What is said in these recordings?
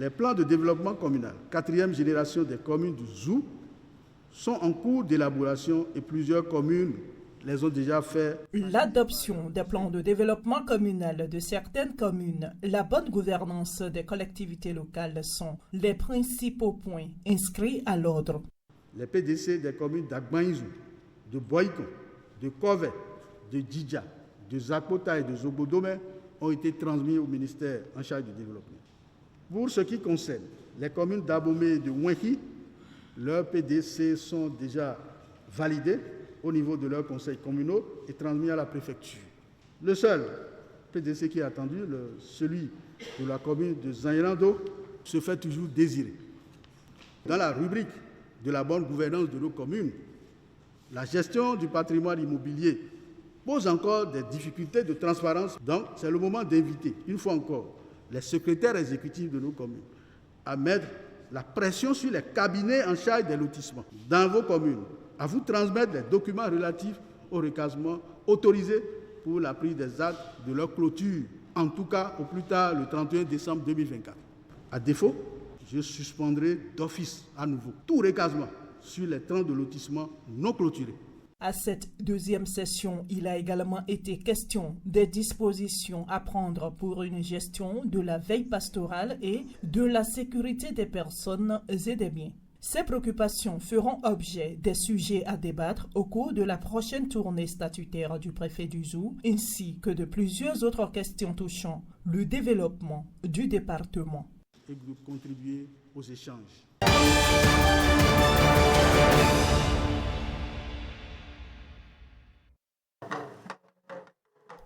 Les plans de développement communal, 4e génération des communes du ZOU, sont en cours d'élaboration et plusieurs communes les ont déjà fait. L'adoption des plans de développement communal de certaines communes, la bonne gouvernance des collectivités locales sont les principaux points inscrits à l'ordre. Les PDC des communes d'Agbanizou, de Boïkon, de Kové, de Djidja, de Zakota et de Zobodomé ont été transmis au ministère en charge du développement. Pour ce qui concerne les communes d'Abomey et de Ouenki, leurs PDC sont déjà validés au niveau de leurs conseils communaux et transmis à la préfecture. Le seul PDC qui est attendu, celui de la commune de Zairando, se fait toujours désirer. Dans la rubrique de la bonne gouvernance de nos communes, la gestion du patrimoine immobilier pose encore des difficultés de transparence. Donc, c'est le moment d'inviter, une fois encore, les secrétaires exécutifs de nos communes à mettre la pression sur les cabinets en charge des lotissements dans vos communes, à vous transmettre les documents relatifs au recasement autorisés pour la prise des actes de leur clôture, en tout cas au plus tard le 31 décembre 2024. À défaut, je suspendrai d'office à nouveau tout recasement sur les 30 de lotissement non clôturés. À cette deuxième session, il a également été question des dispositions à prendre pour une gestion de la veille pastorale et de la sécurité des personnes et des biens. Ces préoccupations feront objet des sujets à débattre au cours de la prochaine tournée statutaire du préfet du ZOU, ainsi que de plusieurs autres questions touchant le développement du département. Et de contribuer aux échanges.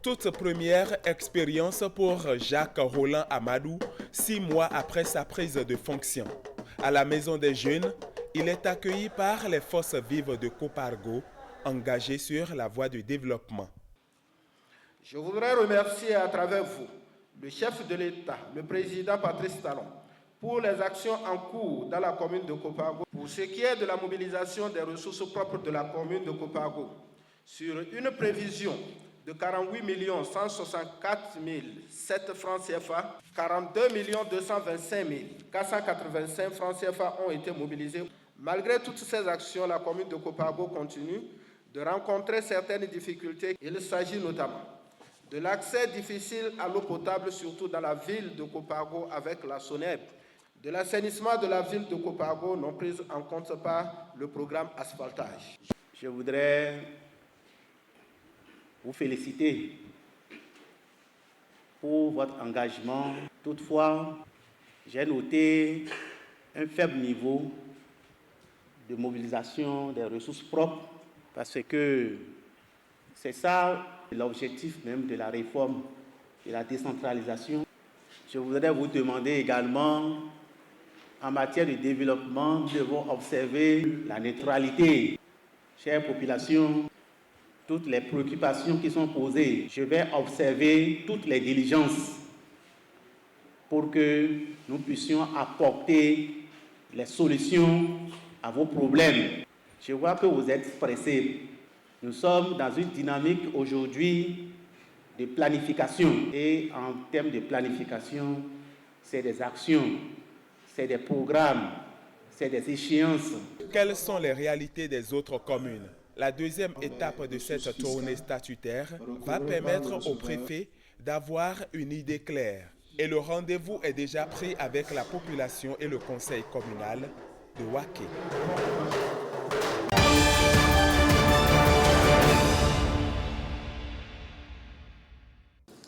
Toute première expérience pour Jacques Roland Amadou, 6 mois après sa prise de fonction. À la Maison des Jeunes, il est accueilli par les forces vives de Copargo, engagées sur la voie du développement. Je voudrais remercier à travers vous le chef de l'État, le président Patrice Talon, pour les actions en cours dans la commune de Copargo. Pour ce qui est de la mobilisation des ressources propres de la commune de Copargo, sur une prévision de 48 164 007 francs CFA, 42 225 485 francs CFA ont été mobilisés. Malgré toutes ces actions, la commune de Copargo continue de rencontrer certaines difficultés. Il s'agit notamment de l'accès difficile à l'eau potable, surtout dans la ville de Copargo avec la SONEB, de l'assainissement de la ville de Copargo non prise en compte par le programme asphaltage. Je voudrais vous féliciter pour votre engagement. Toutefois, j'ai noté un faible niveau de mobilisation des ressources propres parce que c'est ça l'objectif même de la réforme de la décentralisation. Je voudrais vous demander également, en matière de développement, nous devons observer la neutralité. Chère population, toutes les préoccupations qui sont posées, je vais observer toutes les diligences pour que nous puissions apporter les solutions à vos problèmes. Je vois que vous êtes pressés. Nous sommes dans une dynamique aujourd'hui de planification. Et en termes de planification, c'est des actions, c'est des programmes, c'est des échéances. Quelles sont les réalités des autres communes? La deuxième étape de cette tournée statutaire va permettre au préfet d'avoir une idée claire. Et le rendez-vous est déjà pris avec la population et le conseil communal de Waké.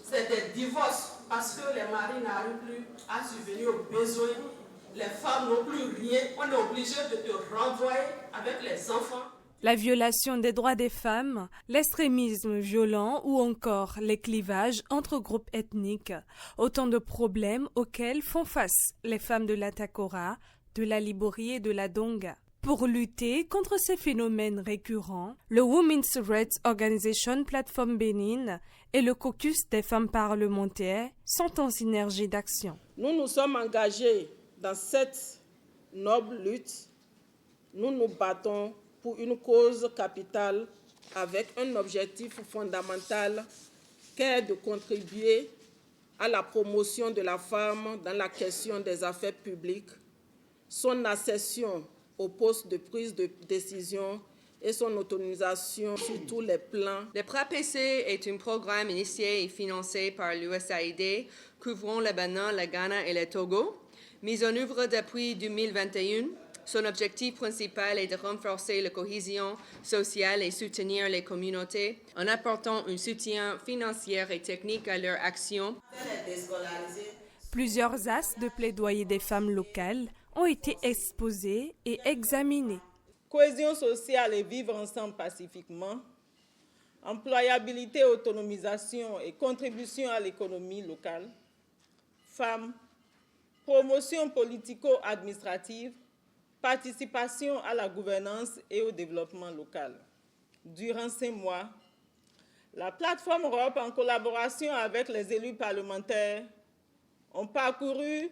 C'est des divorces parce que les maris n'arrivent plus à subvenir aux besoins. Les femmes n'ont plus rien. On est obligé de te renvoyer avec les enfants. La violation des droits des femmes, l'extrémisme violent ou encore les clivages entre groupes ethniques, autant de problèmes auxquels font face les femmes de la Takora, de la Libori et de la Donga. Pour lutter contre ces phénomènes récurrents, le Women's Rights Organization Platform Bénin et le caucus des femmes parlementaires sont en synergie d'action. Nous nous sommes engagés dans cette noble lutte. Nous nous battons pour une cause capitale avec un objectif fondamental qui est de contribuer à la promotion de la femme dans la question des affaires publiques, son accession au poste de prise de décision et son autonomisation sur tous les plans. Le PRAPC est un programme initié et financé par l'USAID couvrant le Bénin, le Ghana et le Togo. Mis en œuvre depuis 2021, son objectif principal est de renforcer la cohésion sociale et soutenir les communautés en apportant un soutien financier et technique à leur action. Plusieurs axes de plaidoyer des femmes locales ont été exposés et examinés. Cohésion sociale et vivre ensemble pacifiquement, employabilité, autonomisation et contribution à l'économie locale, femmes, promotion politico-administrative, participation à la gouvernance et au développement local. Durant 5 mois, la plateforme Europe, en collaboration avec les élus parlementaires, ont parcouru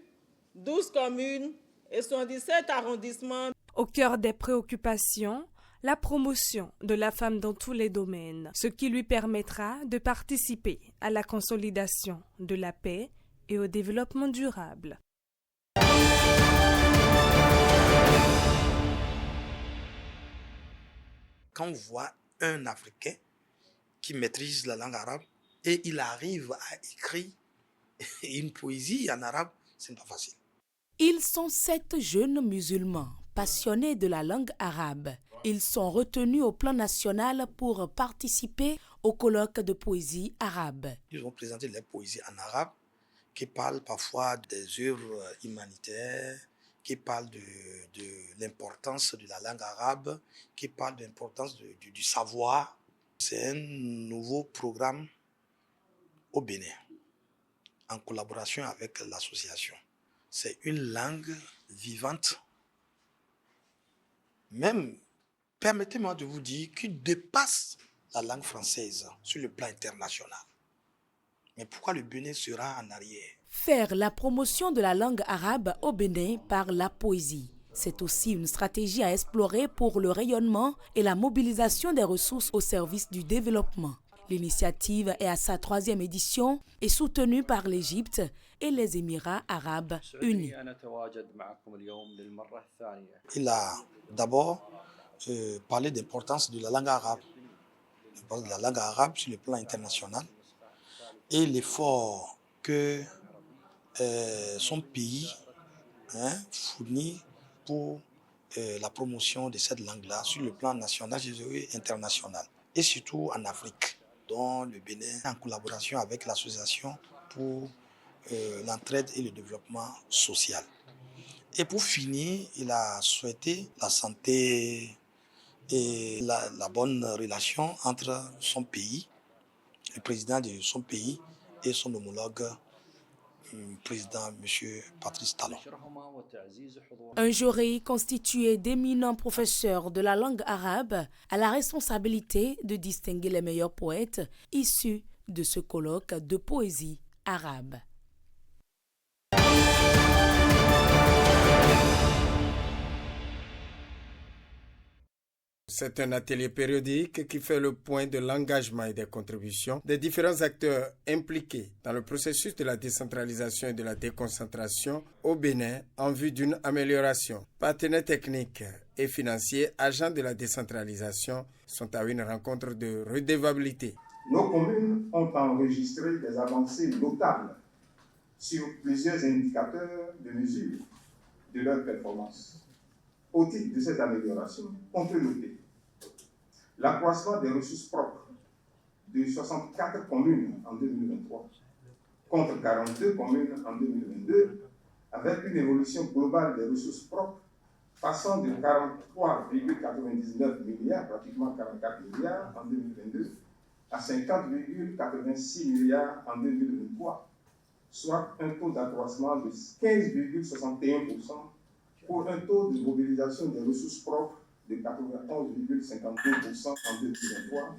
12 communes et 77 arrondissements. Au cœur des préoccupations, la promotion de la femme dans tous les domaines, ce qui lui permettra de participer à la consolidation de la paix et au développement durable. Quand on voit un Africain qui maîtrise la langue arabe et il arrive à écrire une poésie en arabe, ce n'est pas facile. Ils sont 7 jeunes musulmans passionnés de la langue arabe. Ils sont retenus au plan national pour participer au colloque de poésie arabe. Ils ont présenté les poésies en arabe qui parlent parfois des œuvres humanitaires, qui parlent de l'importance de la langue arabe, qui parlent de l'importance du savoir. C'est un nouveau programme au Bénin, en collaboration avec l'association. C'est une langue vivante, même, permettez-moi de vous dire, qui dépasse la langue française sur le plan international. Mais pourquoi le Bénin sera en arrière? Faire la promotion de la langue arabe au Bénin par la poésie. C'est aussi une stratégie à explorer pour le rayonnement et la mobilisation des ressources au service du développement. L'initiative est à sa 3e édition et soutenue par l'Égypte et les Émirats arabes unis. Il a d'abord parlé de l'importance de la langue arabe, sur le plan international et l'effort que son pays fournit pour la promotion de cette langue-là sur le plan national et international, et surtout en Afrique, dont le Bénin, en collaboration avec l'association pour l'entraide et le développement social. Et pour finir, il a souhaité la santé et la bonne relation entre son pays, le président de son pays et son homologue, président M. Patrice Talon. Un jury constitué d'éminents professeurs de la langue arabe a la responsabilité de distinguer les meilleurs poètes issus de ce colloque de poésie arabe. C'est un atelier périodique qui fait le point de l'engagement et des contributions des différents acteurs impliqués dans le processus de la décentralisation et de la déconcentration au Bénin en vue d'une amélioration. Partenaires techniques et financiers, agents de la décentralisation sont à une rencontre de redevabilité. Nos communes ont enregistré des avancées notables sur plusieurs indicateurs de mesure de leur performance. Au titre de cette amélioration, on peut noter l'accroissement des ressources propres de 64 communes en 2023 contre 42 communes en 2022, avec une évolution globale des ressources propres passant de 43,99 milliards, pratiquement 44 milliards en 2022, à 50,86 milliards en 2023, soit un taux d'accroissement de 15,61%, pour un taux de mobilisation des ressources propres de 91,52% en 2023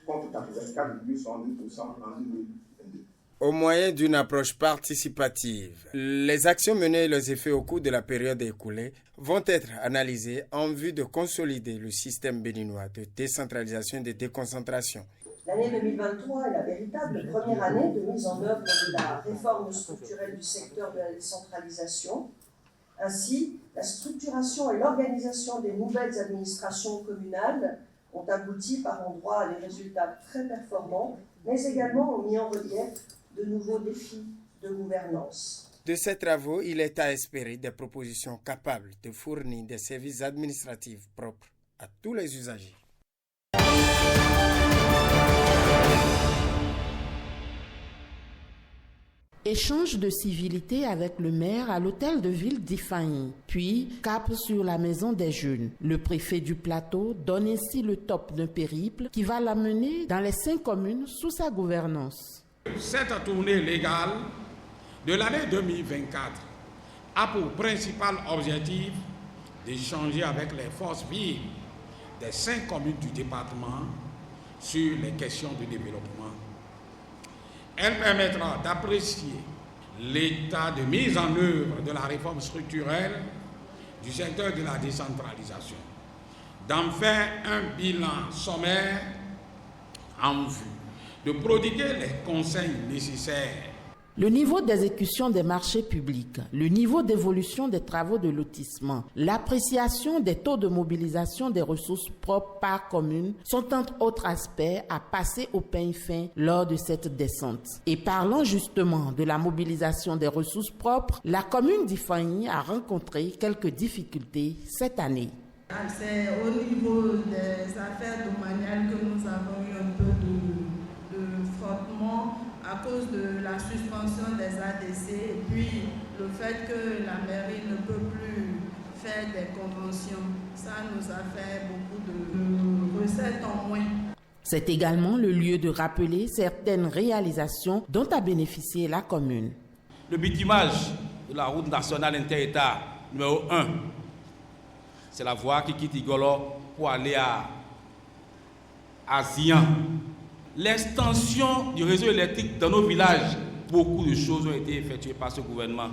contre 84,62% en 2022. Au moyen d'une approche participative, les actions menées et leurs effets au cours de la période écoulée vont être analysées en vue de consolider le système béninois de décentralisation et de déconcentration. L'année 2023 est la véritable première année de mise en œuvre de la réforme structurelle du secteur de la décentralisation. Ainsi, la structuration et l'organisation des nouvelles administrations communales ont abouti par endroits à des résultats très performants, mais également ont mis en relief de nouveaux défis de gouvernance. De ces travaux, il est à espérer des propositions capables de fournir des services administratifs propres à tous les usagers. Échange de civilité avec le maire à l'hôtel de ville d'Ifani, puis cap sur la maison des jeunes. Le préfet du plateau donne ainsi le top d'un périple qui va l'amener dans les 5 communes sous sa gouvernance. Cette tournée légale de l'année 2024 a pour principal objectif d'échanger avec les forces vives des 5 communes du département sur les questions de développement. Elle permettra d'apprécier l'état de mise en œuvre de la réforme structurelle du secteur de la décentralisation, d'en faire un bilan sommaire en vue de prodiguer les conseils nécessaires. Le niveau d'exécution des marchés publics, le niveau d'évolution des travaux de lotissement, l'appréciation des taux de mobilisation des ressources propres par commune sont entre autres aspects à passer au peigne fin lors de cette descente. Et parlant justement de la mobilisation des ressources propres, la commune d'Ifani a rencontré quelques difficultés cette année. C'est au niveau des affaires domaniales que nous avons eu un peu de frottement à cause de la suspension des ADC et puis le fait que la mairie ne peut plus faire des conventions. Ça nous a fait beaucoup de recettes en moins. C'est également le lieu de rappeler certaines réalisations dont a bénéficié la commune. Le bitumage de la route nationale inter-État numéro 1, c'est la voie qui quitte Igolo pour aller à Zian. L'extension du réseau électrique dans nos villages, beaucoup de choses ont été effectuées par ce gouvernement.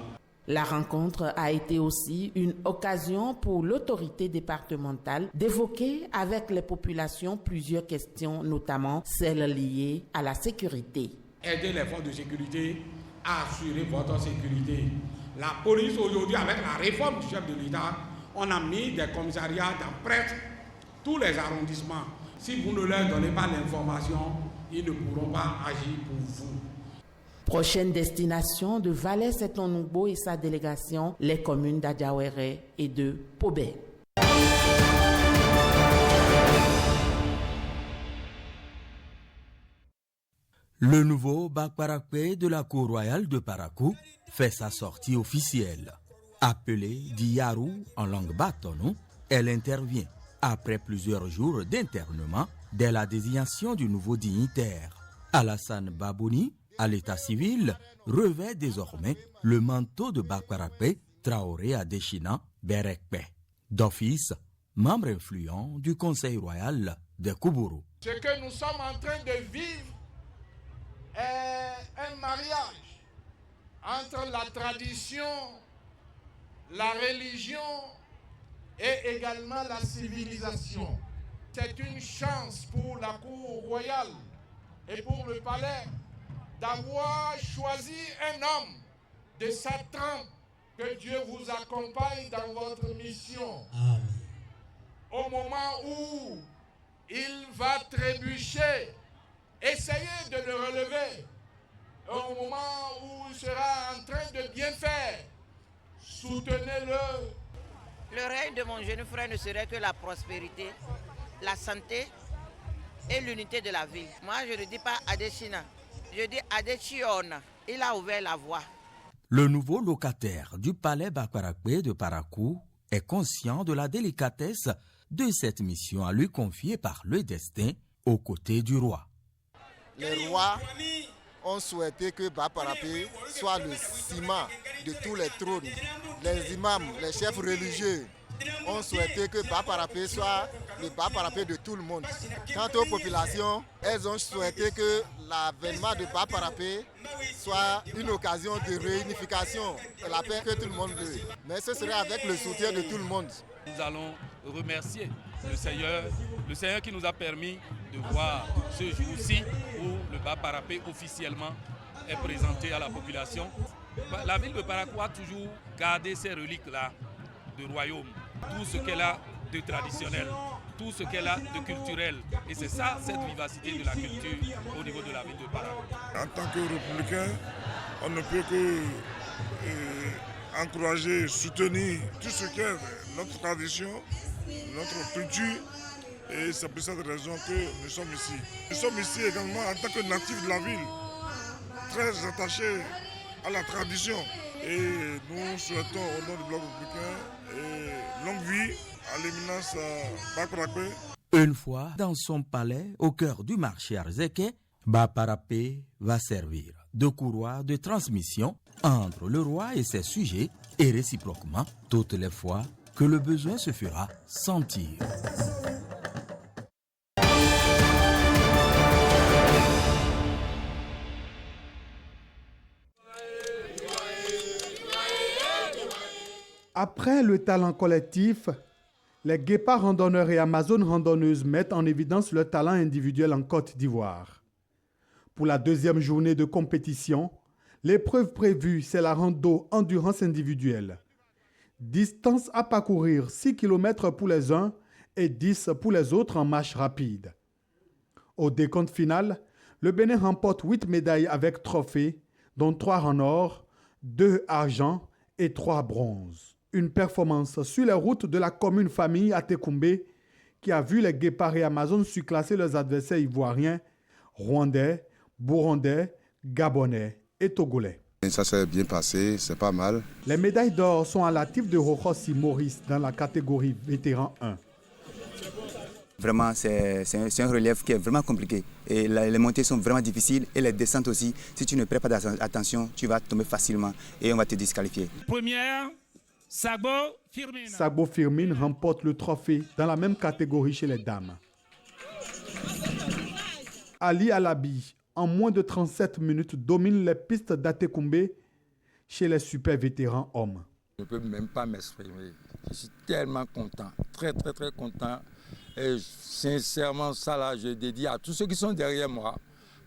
La rencontre a été aussi une occasion pour l'autorité départementale d'évoquer avec les populations plusieurs questions, notamment celles liées à la sécurité. Aider les forces de sécurité à assurer votre sécurité. La police aujourd'hui, avec la réforme du chef de l'État, on a mis des commissariats dans presque tous les arrondissements. Si vous ne leur donnez pas l'information, ils ne pourront pas agir pour vous. Prochaine destination de Valais-Seton-Nougbo et sa délégation, les communes d'Adjawere et de Pobé. Le nouveau Bakparakpe de la Cour royale de Parakou fait sa sortie officielle. Appelée Diarou en langue batonou, elle intervient après plusieurs jours d'internement dès la désignation du nouveau dignitaire. Alassane Babouni, à l'état civil, revêt désormais le manteau de Bakparakpe Traoré Adéchina Berekpe. D'office, membre influent du Conseil royal de Koubourou. Ce que nous sommes en train de vivre est un mariage entre la tradition, la religion et également la civilisation. C'est une chance pour la cour royale et pour le palais d'avoir choisi un homme de sa trempe. Que Dieu vous accompagne dans votre mission. Amen. Au moment où il va trébucher, essayez de le relever. Au moment où il sera en train de bien faire, soutenez-le. Le règne de mon jeune frère ne serait que la prospérité, la santé et l'unité de la ville. Moi, je ne dis pas Adéchina, je dis Adéchiona. Il a ouvert la voie. Le nouveau locataire du palais Bakparakpe de Parakou est conscient de la délicatesse de cette mission à lui confier par le destin aux côtés du roi. Les rois ont souhaité que Bakparakpe soit le ciment de tous les trônes. Les imams, les chefs religieux ont souhaité que Bakparakpe soit le Bakparakpe de tout le monde. Quant aux populations, elles ont souhaité que l'avènement de Bakparakpe soit une occasion de réunification et la paix que tout le monde veut. Mais ce serait avec le soutien de tout le monde. Nous allons remercier le Seigneur qui nous a permis de voir ce jour-ci où le bas parapet officiellement est présenté à la population. La ville de Parakou a toujours gardé ces reliques-là du royaume, tout ce qu'elle a de traditionnel, tout ce qu'elle a de culturel. Et c'est ça, cette vivacité de la culture au niveau de la ville de Parakou. En tant que républicain, on ne peut que encourager, soutenir tout ce qu'est notre tradition, notre culture. Et c'est pour cette raison que nous sommes ici. Nous sommes ici également en tant que natifs de la ville, très attachés à la tradition. Et nous souhaitons au nom du Bloc républicain longue vie à l'éminence Bas Parapé. Une fois dans son palais, au cœur du marché Arzeke, Bas Parapé va servir de courroie de transmission entre le roi et ses sujets et réciproquement toutes les fois que le besoin se fera sentir. Après le talent collectif, les guépards randonneurs et Amazones randonneuses mettent en évidence leur talent individuel en Côte d'Ivoire. Pour la deuxième journée de compétition, l'épreuve prévue, c'est la rando endurance individuelle. Distance à parcourir 6 km pour les uns et 10 pour les autres en marche rapide. Au décompte final, le Bénin remporte 8 médailles avec trophées, dont 3 en or, 2 argent et 3 bronzes. Une performance sur les routes de la commune famille Atekoumbe qui a vu les guépards et Amazones surclasser leurs adversaires ivoiriens, rwandais, burundais, gabonais et togolais. Ça s'est bien passé, c'est pas mal. Les médailles d'or sont à l'actif de Rokhossi Maurice dans la catégorie vétéran 1. Vraiment, c'est un relief qui est vraiment compliqué. Et les montées sont vraiment difficiles et les descentes aussi. Si tu ne prêtes pas attention, tu vas tomber facilement et on va te disqualifier. Première, Sagbo Firmin. Sagbo Firmin remporte le trophée dans la même catégorie chez les dames. Ali Alabi, en moins de 37 minutes, domine les pistes d'Atekoumbe chez les super vétérans hommes. Je ne peux même pas m'exprimer. Je suis tellement content, très content. Et sincèrement, ça là, je dédie à tous ceux qui sont derrière moi.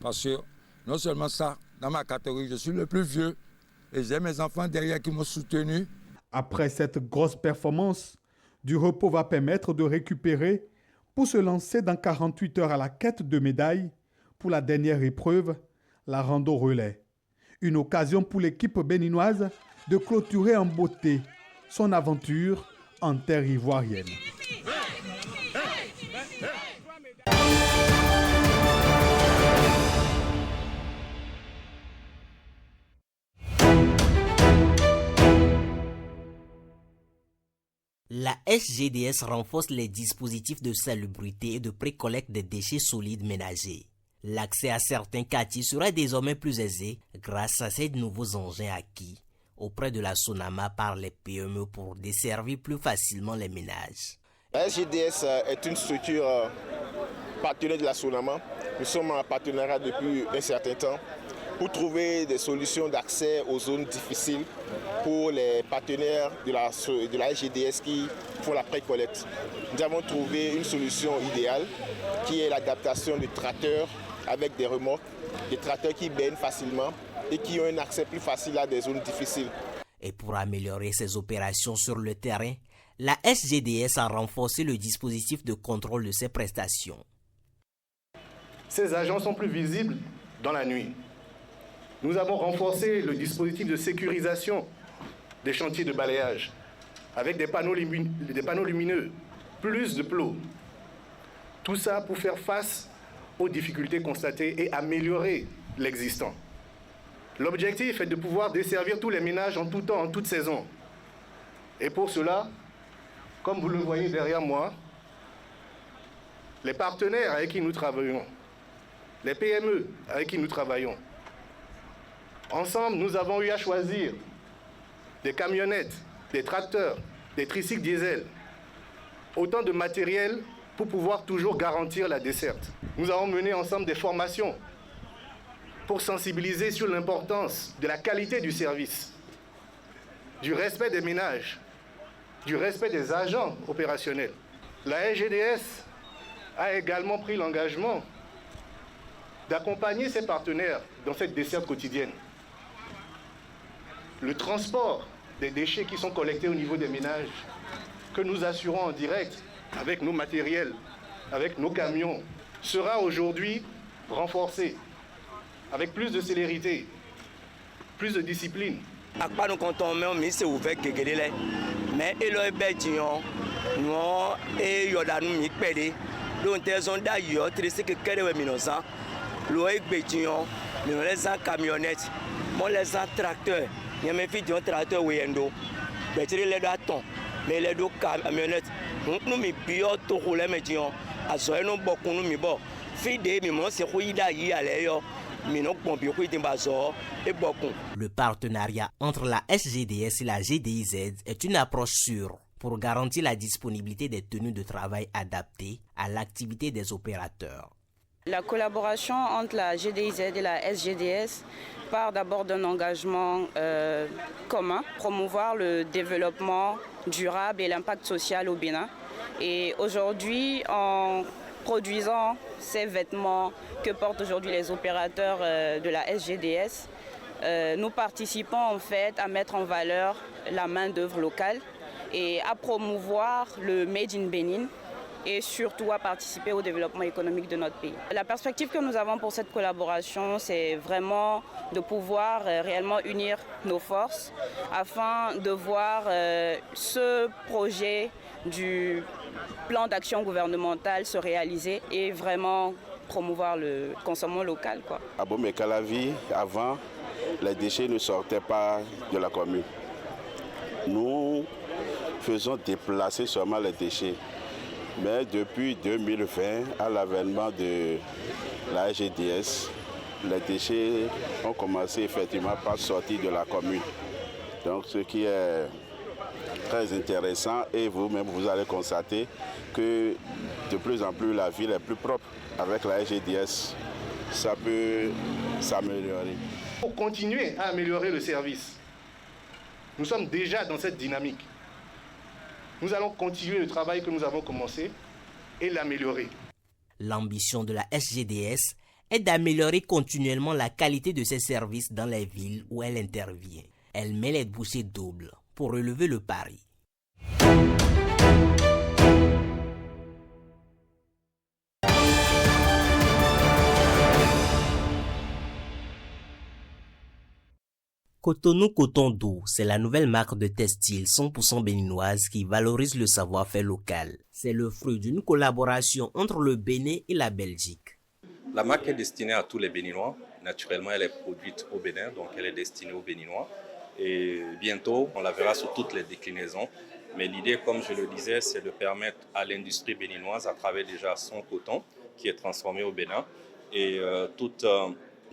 Parce que non seulement ça, dans ma catégorie, je suis le plus vieux. Et j'ai mes enfants derrière qui m'ont soutenu. Après cette grosse performance, du repos va permettre de récupérer pour se lancer dans 48 heures à la quête de médailles pour la dernière épreuve, la rando relais. Une occasion pour l'équipe béninoise de clôturer en beauté son aventure en terre ivoirienne. La SGDS renforce les dispositifs de salubrité et de précollecte des déchets solides ménagers. L'accès à certains quartiers sera désormais plus aisé grâce à ces nouveaux engins acquis auprès de la SONAMA par les PME pour desservir plus facilement les ménages. La SGDS est une structure partenaire de la SONAMA. Nous sommes en partenariat depuis un certain temps pour trouver des solutions d'accès aux zones difficiles pour les partenaires de la SGDS qui font la pré-collecte. Nous avons trouvé une solution idéale qui est l'adaptation de tracteurs avec des remorques, des tracteurs qui baignent facilement et qui ont un accès plus facile à des zones difficiles. Et pour améliorer ces opérations sur le terrain, la SGDS a renforcé le dispositif de contrôle de ses prestations. Ces agents sont plus visibles dans la nuit. Nous avons renforcé le dispositif de sécurisation des chantiers de balayage avec des panneaux lumineux, plus de plots. Tout ça pour faire face aux difficultés constatées et améliorer l'existant. L'objectif est de pouvoir desservir tous les ménages en tout temps, en toute saison. Et pour cela, comme vous le voyez derrière moi, les partenaires avec qui nous travaillons, les PME avec qui nous travaillons, ensemble, nous avons eu à choisir des camionnettes, des tracteurs, des tricycles diesel, autant de matériel pour pouvoir toujours garantir la desserte. Nous avons mené ensemble des formations pour sensibiliser sur l'importance de la qualité du service, du respect des ménages, du respect des agents opérationnels. La SGDS a également pris l'engagement d'accompagner ses partenaires dans cette desserte quotidienne. Le transport des déchets qui sont collectés au niveau des ménages, que nous assurons en direct avec nos matériels, avec nos camions, sera aujourd'hui renforcé avec plus de célérité, plus de discipline. Le partenariat entre la SGDS et la GDIZ est une approche sûre pour garantir la disponibilité des tenues de travail adaptées à l'activité des opérateurs. La collaboration entre la GDIZ et la SGDS part d'abord d'un engagement commun, promouvoir le développement durable et l'impact social au Bénin. Et aujourd'hui, en produisant ces vêtements que portent aujourd'hui les opérateurs de la SGDS, nous participons en fait à mettre en valeur la main-d'œuvre locale et à promouvoir le Made in Bénin et surtout à participer au développement économique de notre pays. La perspective que nous avons pour cette collaboration, c'est vraiment de pouvoir réellement unir nos forces afin de voir ce projet du plan d'action gouvernemental se réaliser et vraiment promouvoir le consommation local. À Bomé-Calavi, avant, les déchets ne sortaient pas de la commune. Nous faisons déplacer seulement les déchets. Mais depuis 2020, à l'avènement de la GDS, les déchets ont commencé effectivement par sortir de la commune. Donc ce qui est très intéressant, et vous-même vous allez constater que de plus en plus la ville est plus propre. Avec la GDS, ça peut s'améliorer. Pour continuer à améliorer le service, nous sommes déjà dans cette dynamique. Nous allons continuer le travail que nous avons commencé et l'améliorer. L'ambition de la SGDS est d'améliorer continuellement la qualité de ses services dans les villes où elle intervient. Elle met les bouchées doubles pour relever le pari. Cotonou Coton Doux, c'est la nouvelle marque de textile 100% béninoise qui valorise le savoir-faire local. C'est le fruit d'une collaboration entre le Bénin et la Belgique. La marque est destinée à tous les Béninois. Naturellement, elle est produite au Bénin, donc elle est destinée aux Béninois. Et bientôt, on la verra sur toutes les déclinaisons. Mais l'idée, comme je le disais, c'est de permettre à l'industrie béninoise, à travers déjà son coton, qui est transformé au Bénin, et toute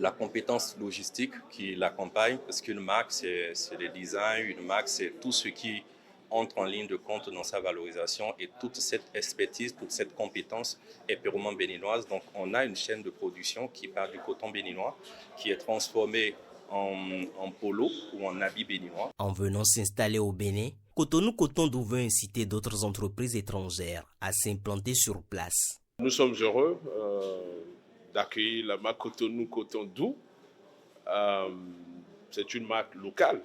la compétence logistique qui l'accompagne, parce qu'une marque, c'est le design, une marque, c'est tout ce qui entre en ligne de compte dans sa valorisation, et toute cette expertise, toute cette compétence est purement béninoise. Donc on a une chaîne de production qui part du coton béninois, qui est transformé en polo ou en habit béninois. En venant s'installer au Bénin, Cotonou Coton Doux veut inciter d'autres entreprises étrangères à s'implanter sur place. Nous sommes heureux d'accueillir la marque Cotonou Coton Doux. C'est une marque locale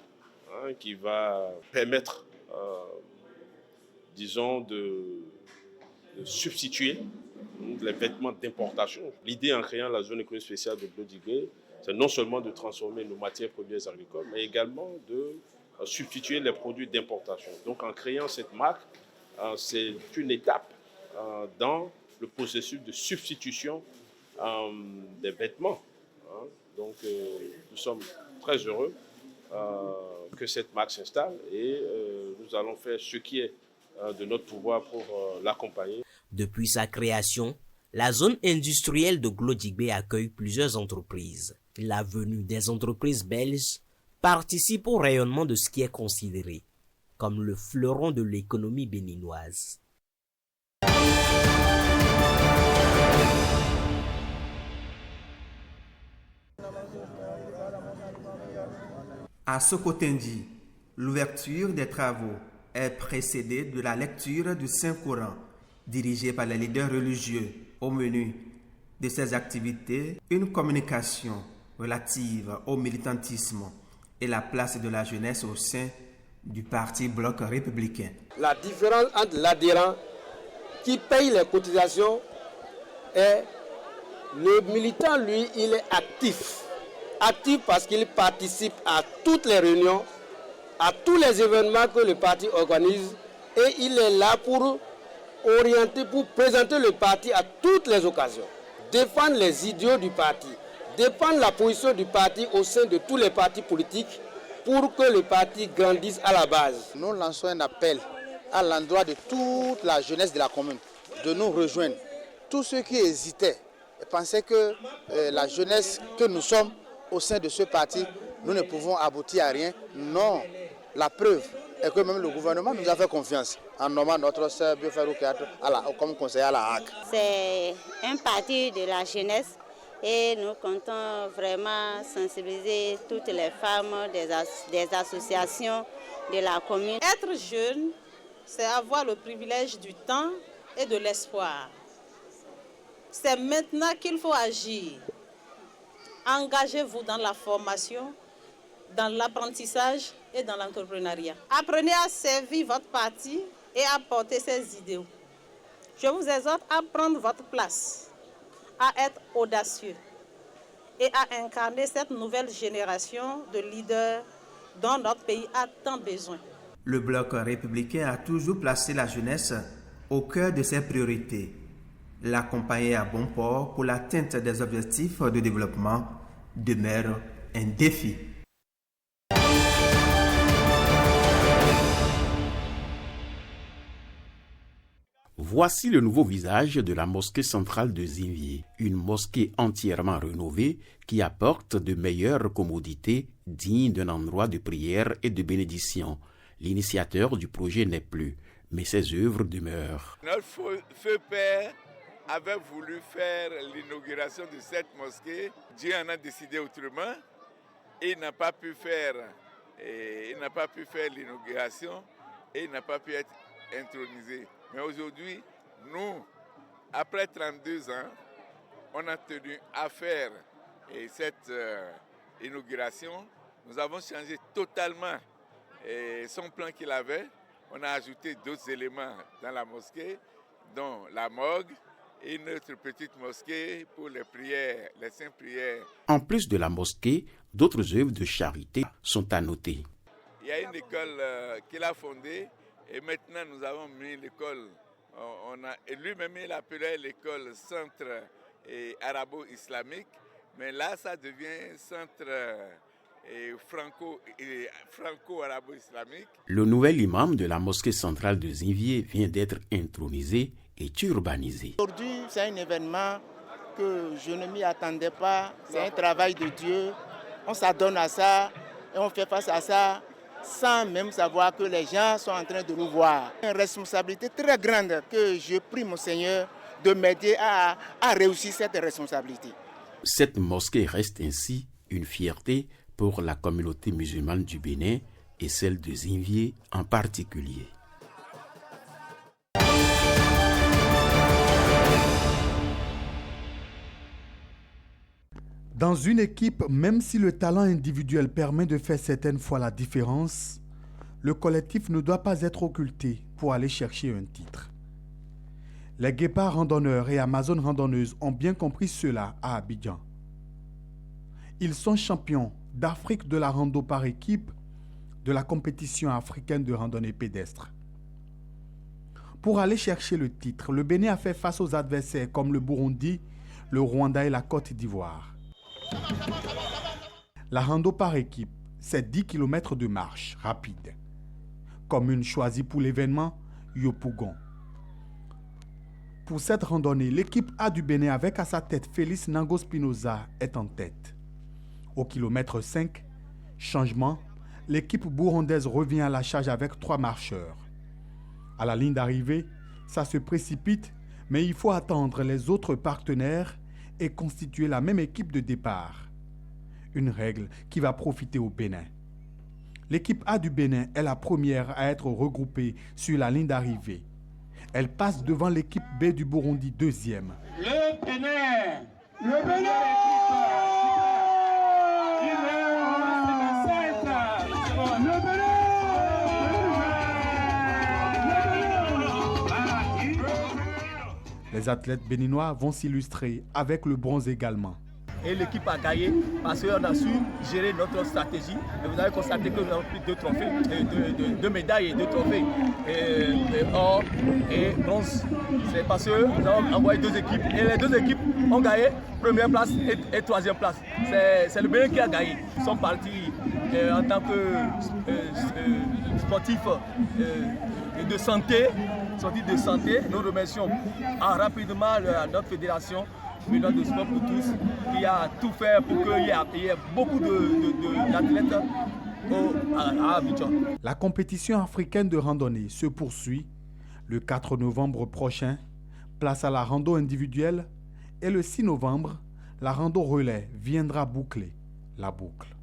qui va permettre, disons, de substituer les vêtements d'importation. L'idée en créant la zone économique spéciale de Blodigay, c'est non seulement de transformer nos matières premières agricoles, mais également de substituer les produits d'importation. Donc en créant cette marque, c'est une étape dans le processus de substitution des vêtements. Donc nous sommes très heureux que cette marque s'installe et nous allons faire ce qui est de notre pouvoir pour l'accompagner. Depuis sa création, la zone industrielle de Glodigbe accueille plusieurs entreprises. La venue des entreprises belges participe au rayonnement de ce qui est considéré comme le fleuron de l'économie béninoise. À Sokotendi, l'ouverture des travaux est précédée de la lecture du Saint-Coran, dirigée par les leaders religieux Au menu de ces activités, une communication relative au militantisme et la place de la jeunesse au sein du Parti Bloc républicain. La différence entre l'adhérent qui paye les cotisations et le militant, lui, il est actif. Actif parce qu'il participe à toutes les réunions, à tous les événements que le parti organise et il est là pour orienter, pour présenter le parti à toutes les occasions, défendre les idéaux du parti, défendre la position du parti au sein de tous les partis politiques pour que le parti grandisse à la base. Nous lançons un appel à l'endroit de toute la jeunesse de la commune de nous rejoindre. Tous ceux qui hésitaient et pensaient que la jeunesse que nous sommes au sein de ce parti, nous ne pouvons aboutir à rien. Non, la preuve est que même le gouvernement nous a fait confiance en nommant notre sœur Biofarou comme conseiller à la HAC. C'est un parti de la jeunesse et nous comptons vraiment sensibiliser toutes les femmes des associations de la commune. Être jeune, c'est avoir le privilège du temps et de l'espoir. C'est maintenant qu'il faut agir. Engagez-vous dans la formation, dans l'apprentissage et dans l'entrepreneuriat. Apprenez à servir votre parti et à porter ses idéaux. Je vous exhorte à prendre votre place, à être audacieux et à incarner cette nouvelle génération de leaders dont notre pays a tant besoin. Le Bloc républicain a toujours placé la jeunesse au cœur de ses priorités. L'accompagner à bon port pour l'atteinte des objectifs de développement demeure un défi. Voici le nouveau visage de la mosquée centrale de Zinvié, une mosquée entièrement rénovée qui apporte de meilleures commodités dignes d'un endroit de prière et de bénédiction. L'initiateur du projet n'est plus, mais ses œuvres demeurent. Notre feu père avait voulu faire l'inauguration de cette mosquée. Dieu en a décidé autrement. Il n'a pas pu faire l'inauguration et il n'a pas pu être intronisé. Mais aujourd'hui, nous, après 32 ans, on a tenu à faire cette inauguration. Nous avons changé totalement son plan qu'il avait. On a ajouté d'autres éléments dans la mosquée, dont la morgue et notre petite mosquée pour les prières, les saintes prières. En plus de la mosquée, d'autres œuvres de charité sont à noter. Il y a une école qu'il a fondée et maintenant nous avons mis l'école. Lui-même il appelait l'école centre arabo-islamique, mais là ça devient centre franco-arabo-islamique. Le nouvel imam de la mosquée centrale de Zinvié vient d'être intronisé et urbanisé. Aujourd'hui, c'est un événement que je ne m'y attendais pas. C'est un travail de Dieu. On s'adonne à ça et on fait face à ça sans même savoir que les gens sont en train de nous voir. Une responsabilité très grande que je prie mon Seigneur de m'aider à réussir cette responsabilité. Cette mosquée reste ainsi une fierté pour la communauté musulmane du Bénin et celle de Zinvié en particulier. Dans une équipe, même si le talent individuel permet de faire certaines fois la différence, le collectif ne doit pas être occulté pour aller chercher un titre. Les Guépards randonneurs et Amazones randonneuses ont bien compris cela à Abidjan. Ils sont champions d'Afrique de la rando par équipe de la compétition africaine de randonnée pédestre. Pour aller chercher le titre, le Bénin a fait face aux adversaires comme le Burundi, le Rwanda et la Côte d'Ivoire. La rando par équipe, c'est 10 km de marche rapide. Commune choisie pour l'événement, Yopougon. Pour cette randonnée, l'équipe A du Bénin avec à sa tête Félix Nango Spinoza est en tête. Au kilomètre 5, changement, l'équipe burundaise revient à la charge avec 3 marcheurs. À la ligne d'arrivée, ça se précipite, mais il faut attendre les autres partenaires et constituer la même équipe de départ. Une règle qui va profiter au Bénin. L'équipe A du Bénin est la première à être regroupée sur la ligne d'arrivée. Elle passe devant l'équipe B du Burundi, deuxième. Le Bénin, le Bénin, Les athlètes béninois vont s'illustrer avec le bronze également. Et l'équipe a gagné parce qu'on a su gérer notre stratégie. Et vous avez constaté que nous avons pris 2 trophées, 2 médailles et 2 trophées, or et bronze. C'est parce que nous avons envoyé 2 équipes et les 2 équipes ont gagné première place et 3e place. C'est le Bénin qui a gagné. Nous sommes partis en tant que sportifs de santé. De santé, nous remercions rapidement notre fédération de sport pour tous qui a tout fait pour qu'il y ait beaucoup d'athlètes à Abidjan. La compétition africaine de randonnée se poursuit. Le 4 novembre prochain, place à la rando individuelle et le 6 novembre, la rando relais viendra boucler la boucle.